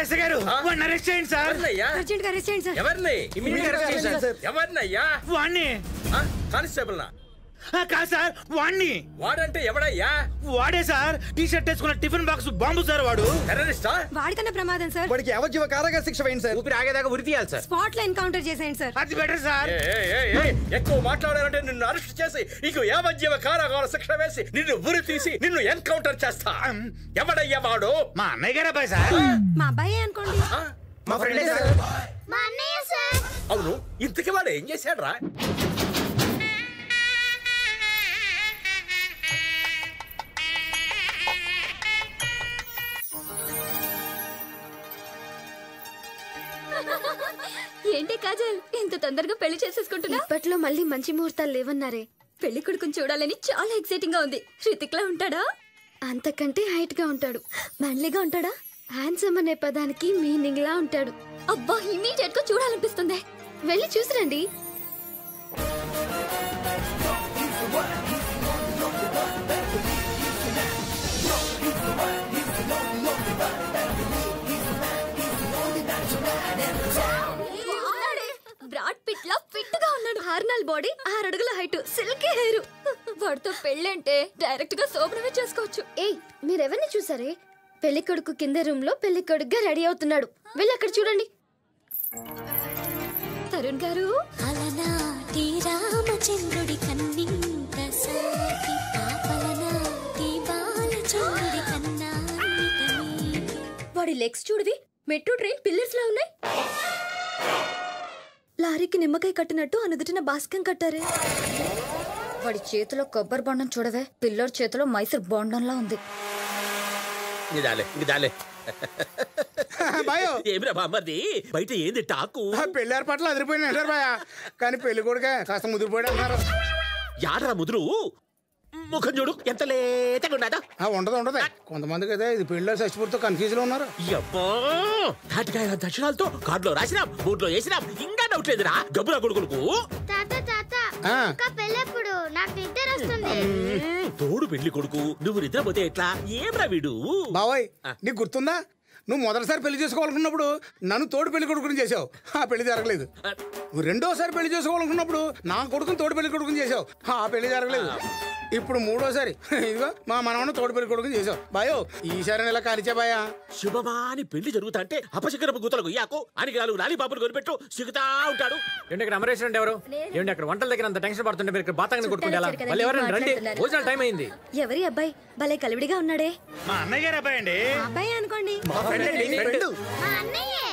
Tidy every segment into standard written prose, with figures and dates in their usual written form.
SI గారు వాడిని arrest చేయండి సార్. అర్జెంట్ గా అరెస్ట్ చేయండి సార్. ఎవరిని? ఎవరినయ్యా? వాడిని. కానిస్టేబుల్ నా? కాదు సార్, వాడిని. వాడంటే ఎవడయ్యా? వాడే సార్, టీ షర్ట్ వేసుకున్న టిఫిన్ బాక్స్ బాంబు సార్. వాడు టెర్రరిస్టా? వాడికన్నా ప్రమాదం సార్. వాడికి యావజ్జీవ కారాగార శిక్ష వేయండి సార్. ఊపిరి ఆగేదాకా ఉరి తీయాలి సార్. స్పాట్ లో ఎన్కౌంటర్ చేసేయండి సార్. అది బెటర్ సార్. ఎక్కువ మాట్లాడారంటే నిన్ను అరెస్ట్ చేసి నీకు యావజ్జీవ కారాగార శిక్ష వేసి నిన్ను ఉరి తీసి నిన్ను ఎన్కౌంటర్ చేస్తా. ఎవడయ్యా వాడు? మా అన్నయ్య గారు అబ్బాయి సార్. మా అబ్బాయి అనుకోండి. మా ఫ్రెండే సార్. మా అన్నయ్య సార్. అవును, ఇంతకీ వాడు ఏం చేశాడు రా? ఏంటి కాజల్, ఇంత తొందరగా పెళ్లి చేసేసుకుంటున్నా? ఇప్పట్లో మళ్ళీ మంచి ముహూర్తాలు లేవన్నారే. పెళ్లి కొడుకుని చూడాలని చాలా ఎక్సైటింగ్ గా ఉంది. హృతిక్ లా ఉంటాడా? అంతకంటే హైట్ గా ఉంటాడు. మ్యాన్లీగా ఉంటాడా? హ్యాండ్సమ్ అనే పదానికి మీనింగ్ లా ఉంటాడు. అబ్బా, ఇమీడియట్ గా చూడాలనిపిస్తుంది. వెళ్ళి చూసిరండి. బ్రాడ్ పిట్ లా ఫిట్ గా ఉన్నాడు. హార్నల్ బాడీ, 6 అడుగుల హైట్, సిల్కీ హెయిర్. వాడితో పెళ్ళంటే డైరెక్ట్ గా శోభనమే చేసుకోవచ్చు. ఏయ్, మీరెవరిని చూసారే? పెళ్లి కొడుకు కింద రూమ్ లో పెళ్లి కొడుకుగా రెడీ అవుతున్నాడు. వెళ్ళి అక్కడ చూడండి. తరుణ్ గారు, అలనాటి రామచంద్రుడి కన్నింత సాకి పాపలనాటి బాలచంద్రుడి కన్నా. వాడి లెగ్స్ చూడవి, మెట్రో ట్రైన్ పిల్లర్స్ లా ఉన్నాయి. లారీకి నిమ్మకాయ కట్టినట్టు అనుదుటిన బాస్కం కట్టారే. వాడి చేతిలో కొబ్బరి బొండం చూడవే, పిల్లోడి చేతిలో మైసూర్ బొండంలా ఉంది. ఏమిరా బామ్మది, బయట ఏంది టాకు? పెళ్లి ఏర్పాట్లు అదిరిపోయిన అంటారు బాయ్, కానీ పెళ్లి కొడుకే కాస్త ముదిరిపోయాడు అంటారు. యాడరా ముదురు? ముఖం చూడు ఎంత లేతగా ఉండదా? ఉండదు ఉండదు, కొంతమందికి అయితే ఇది పెళ్లి చచ్చిపోతూ కన్ఫ్యూజ్ లో ఉన్నారు. తాటికాయ దక్షిణాలతో కార్డులో రాసినాం, బూట్లో వేసినాం, ఇంకా డౌట్ లేదురా గబ్బురా కొడుకులకు. పెళ్ళప్పుడు నాకు నిద్ర వస్తుంది. తోడు పెళ్లి కొడుకు, నువ్వు నిద్రపోతే ఎట్లా? ఏమ్రా వీడు? బాబాయ్, నీకు గుర్తుందా? నువ్వు మొదటిసారి పెళ్లి చేసుకోవాలనుకున్నప్పుడు నన్ను తోడు పెళ్లి కొడుకుని చేసావు, ఆ పెళ్లి జరగలేదు. నువ్వు రెండోసారి పెళ్లి చేసుకోవాలనుకున్నప్పుడు నా కొడుకుని తోడు పెళ్లి కొడుకుని చేసావు, ఆ పెళ్లి జరగలేదు. ఇప్పుడు మూడోసారి ఇదిగో మా మనవన్న తోడు పెళ్లి కొడుకుని చేసావు. బాయో, ఈసారి ఇలా కాలిచా బాయా. శుభమాని పెళ్లి జరుగుతా అంటే అపశకరపు గుతలకు యాకు అని నాలుగు లాలి పాపలు కొనిపెట్టు సిగుతా ఉంటాడు. ఏంటి ఇక్కడ అమరేశ్వరం ఎవరు? ఏంటి అక్కడ వంటల దగ్గర అంత టెన్షన్ పడుతుంటే మీరు ఇక్కడ బాతాంగని కొట్టుకుంటా? మళ్ళీ ఎవరైనా రండి, భోజనాల టైం అయింది. ఎవరి అబ్బాయి భలే కలివిడిగా ఉన్నాడే? మా అన్నయ్య గారు అబ్బాయి అండి. అబ్బాయి అనుకోండి. మా అన్నయ్యే.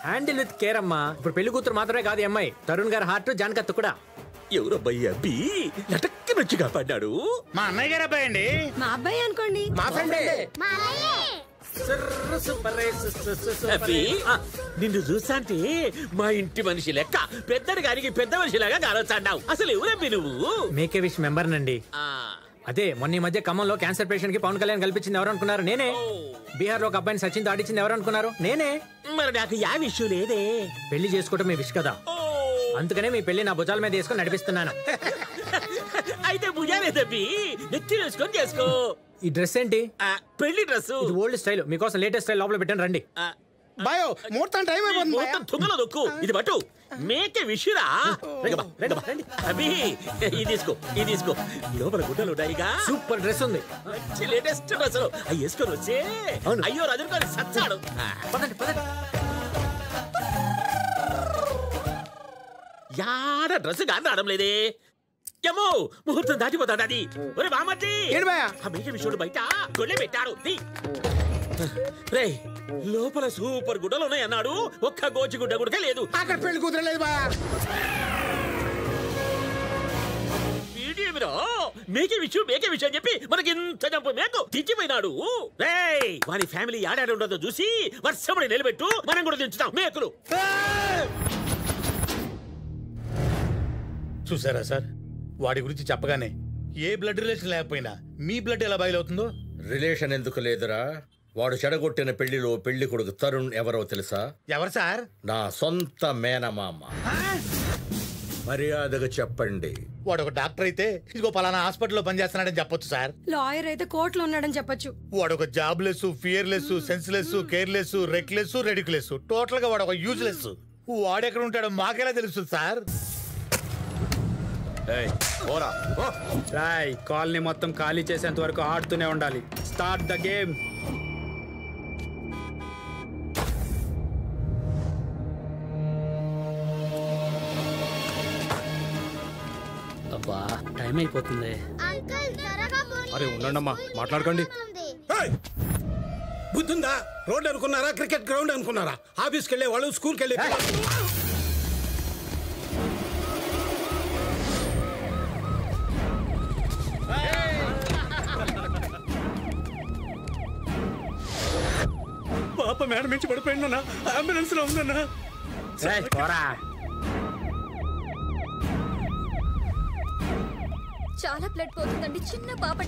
హ్యాండిల్ విత్ కేర్ అమ్మా. ఇప్పుడు పెళ్లి కూతురు మాత్రమే కాదు ఈ అమ్మాయి, తరుణ్ గారి హార్ట్ జానకత్త కూడా. ఎవరబ్బాయి అబ్బి లటక్కి మంచిగా పడ్డాడు? మా అన్నయ్య గారు అబ్బాయి అండి. మా అబ్బాయి అనుకోండి. మా ఫ్రెండే. మా అన్నయ్యే. నిన్ను చూస్తాంటే మా ఇంటి మనిషి లెక్క పెద్దడి గారికి పెద్ద మనిషిలాగా గారొచ్చాడావు. అసలు ఎవరబ్బి నువ్వు? మేకే విష్ మెంబర్ నండి. అదే మొన్న ఈ మధ్య ఖమ్మంలో క్యాన్సర్ పేషెంట్ కి పవన్ కళ్యాణ్ కల్పించింది ఎవరు అనుకున్నారు? నేనే. బీహార్ లో ఒక అబ్బాయిని సచిన్ దాటించింది ఎవరు అనుకున్నారు? నేనే. మరి నాకు యా విషయం లేదే. పెళ్లి చేసుకోవటం మీ విష్ కదా, అందుకనే మీ పెళ్లి నా భుజాల మీద వేసుకొని నడిపిస్తున్నాను. అయితే భుజాలేదబ్బి, నెత్తి వేసుకొని చేసుకో. ఈ డ్రెస్ ఏంటి? పెళ్లి డ్రెస్. ఇది ఓల్డ్ స్టైల్, మీకోసం లేటెస్ట్ స్టైల్ లోపల పెట్టాను, రండి. బాయో, ముహూర్తం టైం అయిపోతుంది. తుంగలో దొక్కు, ఇది పట్టు. మేకే విషురా. అభి ఇది తీసుకో, ఇది తీసుకో. లోపల గుడ్డలు ఉన్నాయిగా. సూపర్ డ్రెస్ ఉంది, మంచి లేటెస్ట్ డ్రెస్. అవి వేసుకొని వచ్చే అయ్యో రజుకొని సచ్చాడు. పదండి పదండి. యాడ డ్రెస్ గాని రావడం లేదే. ఏమో ముహూర్తం దాటిపోతాడు అది. ఒరే బామర్ది, ఆ మేక విషయంలో బయట గొల్లె పెట్టాడు. రే, లోపల సూపర్ గుడ్డలు ఉన్నాయి అన్నాడు, ఒక్క గోచి గుడ్డ గుడక లేదు. అక్కడ పెళ్లి కూతురలేదు బా. మేకే విషయం చెప్పి మనకి ఇంత జంపు మేకు తెచ్చిపోయినాడు. రే, వారి ఫ్యామిలీ ఆడాడు ఉండదో చూసి వర్షముడి నిలబెట్టు, మనం కూడా దించుతాం మేకులు. చూసారా సార్, వాడి గురించి చెప్పగానే ఏ బ్లడ్ రిలేషన్ లేకపోయినా మీ బ్లడ్ ఎలా బయలువుతుందో. రిలేషన్ ఎందుకు లేదురా? వాడు చెడగొట్టిన పెళ్లిలో పెళ్లి కొడుకు తరుణ్ ఎవరో తెలుసా? ఎవరు సార్? నా సొంత మేనమామ. మర్యాదగా చెప్పండి. వాడు ఒక డాక్టర్ అయితే ఇదిగో పలానా హాస్పిటల్లో పనిచేస్తున్నాడని చెప్పొచ్చు సార్. లాయర్ అయితే కోర్టులో ఉన్నాడని చెప్పొచ్చు. వాడు ఒక job less, fearless, senseless, careless, reckless, ridiculous, total గా వాడు ఒక యూజ్లెస్. వాడెక్కడ ఉంటాడో మాకెలా తెలుస్తుంది సార్? రాయ్ కాలనీ మొత్తం ఖాళీ చేసేంత వరకు ఆడుతూనే ఉండాలి. Start the game. అబ్బా టైం అయిపోతుంది. అరే ఉండండమ్మా, మాట్లాడకండి. బుద్ధుందా? రోడ్ అనుకున్నారా, క్రికెట్ గ్రౌండ్ అనుకున్నారా? ఆఫీస్కి వెళ్ళే వాళ్ళు, స్కూల్కి వెళ్ళే పాప మేడం నుంచి పడిపోయిందన్నా, అంబులెన్స్ లో ఉందన్నా. చాలా బ్లడ్ పోతుందండి, చిన్న పాప.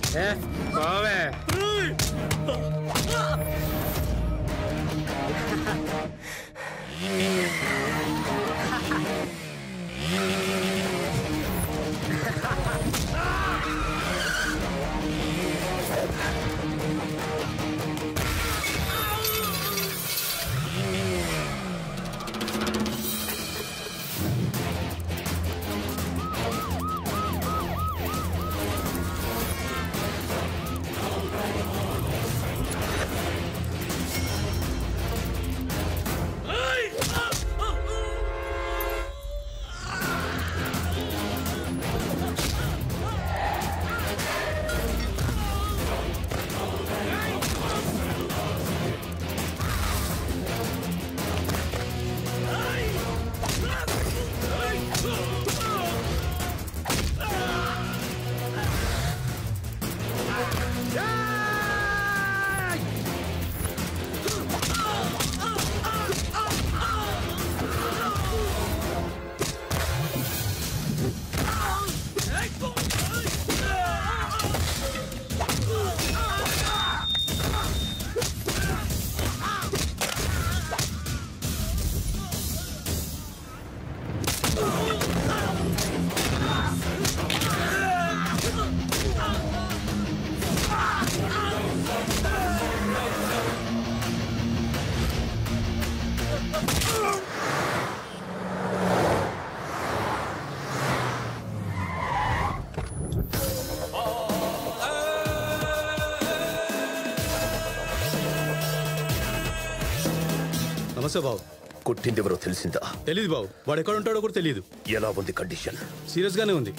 నమస్తే బాబు. కొట్టింది ఎవరో తెలిసిందా? తెలీదు బాబు, వాడు ఎక్కడ ఉంటాడో కూడా తెలియదు. ఎలా ఉంది కండిషన్? సీరియస్ గానే ఉంది.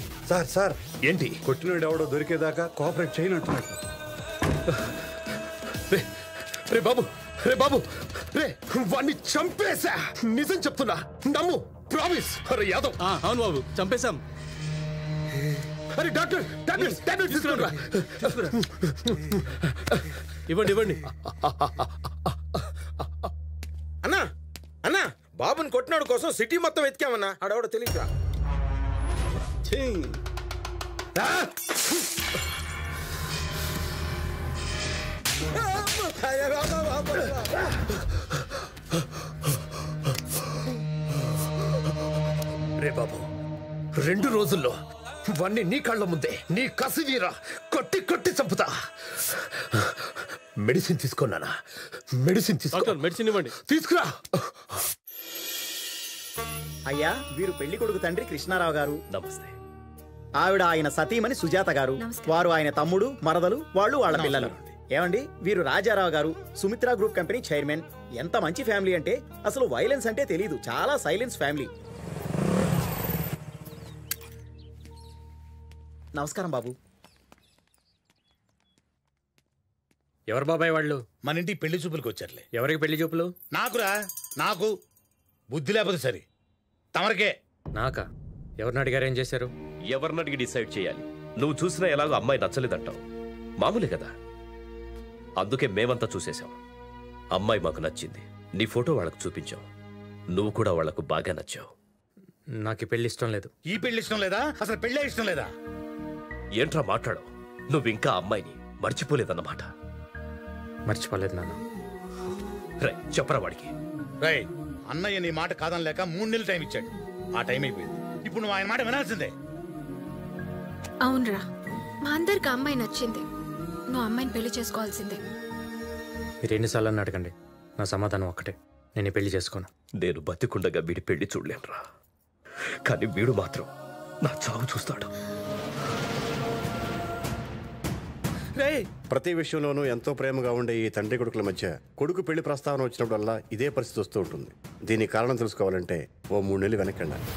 సార్ ఏంటి? కొట్టినోడు ఎవడో దొరికేదాకా కోఆపరేట్ చేయనంటున్నాడు. రే బాబు, రే బాబు, రే వాణ్ణి చంపేశా. నిజం చెప్తున్నా, నమ్ము, ప్రామిస్. అరే యాదవ్. అవును బాబు, చంపేశాం. అరే డాక్టర్, టాబ్లెట్స్ తీసుకురా. ఇవ్వండి ఇవ్వండి. అన్నా అన్నా, బాబుని కొట్టినాడు కోసం సిటీ మొత్తం వెతికామన్నా, ఆడవాడు తెలియదురా. రే బాబు, 2 రోజుల్లో వాణ్ణి నీ కళ్ళ ముందే నీ కసివీరా కొట్టి కొట్టి చంపుతా. మెడిసిన్ తీసుకున్నానా? మెడిసిన్ తీసుకో. మెడిసిన్ ఇవ్వండి. తీసుకురా. అయ్యా, వీరు పెళ్లి కొడుకు తండ్రి కృష్ణారావు గారు. నమస్తే. ఆవిడ ఆయన సతీమణి సుజాత గారు. వారు ఆయన తమ్ముడు, మరదలు, వాళ్ళు వాళ్ళ పిల్లలు. ఏమండి, వీరు రాజారావు గారు, సుమిత్ర గ్రూప్ కంపెనీ చైర్మన్. ఎంత మంచి ఫ్యామిలీ అంటే అసలు వైలెన్స్ అంటే తెలీదు, చాలా సైలెన్స్ ఫ్యామిలీ. నమస్కారం బాబు. ఎవరు బాబాయ్ వాళ్ళు? మన ఇంటికి పెళ్లి చూపులకు వచ్చారులే. ఎవరికి పెళ్లి చూపులు? నాకురా. నాకు బుద్ధి లేకపోతే సరే. తమరికే. నాకా? ఎవరిని అడిగారు, ఏం చేశారు? ఎవరిని అడిగి డిసైడ్ చేయాలి? నువ్వు చూసినా ఎలాగో అమ్మాయి నచ్చలేదంటావు. మామూలే కదా. అందుకే మేమంతా చూసేశాం. అమ్మాయి మాకు నచ్చింది. నీ ఫోటో వాళ్ళకు చూపించావు. నువ్వు కూడా వాళ్లకు బాగా నచ్చావు. నాకు ఈ పెళ్లి ఇష్టం లేదు. ఈ పెళ్లి ఇష్టం లేదా? అసలు పెళ్ళే ఇష్టం లేదా? ఏంట్రా మాట్లాడు? నువ్వు ఇంకా అమ్మాయిని మర్చిపోలేదన్నమాట. మర్చిపోలేదు నాన్న. రై చెప్పరా వాడికి. రై, అన్నయ్య నీ మాట కాదనలేక 3 నెలలు టైం ఇచ్చాడు. ఆ టైం అయిపోయింది. ఇప్పుడు నువ్వు ఆయన మాట వినాల్సిందే. అవునరా, మా అందరికి అమ్మాయి నచ్చింది. నువ్వు అమ్మాయిని పెళ్లి చేసుకోవాల్సిందే. మీరు ఎన్నిసార్లు అడగండి, నా సమాధానం ఒక్కటే, నేను ఈ పెళ్లి చేసుకోను. నేను బతికుండగా వీడి పెళ్లి చూడలేనురా, కానీ వీడు మాత్రం నా చావు చూస్తాడు. ప్రతి విషయంలోనూ ఎంతో ప్రేమగా ఉండే ఈ తండ్రి కొడుకుల మధ్య కొడుకు పెళ్లి ప్రస్తావన వచ్చినప్పుడల్లా ఇదే పరిస్థితి వస్తూ ఉంటుంది. దీనికి కారణం తెలుసుకోవాలంటే ఓ 3 నెలలు వెనక్కండి.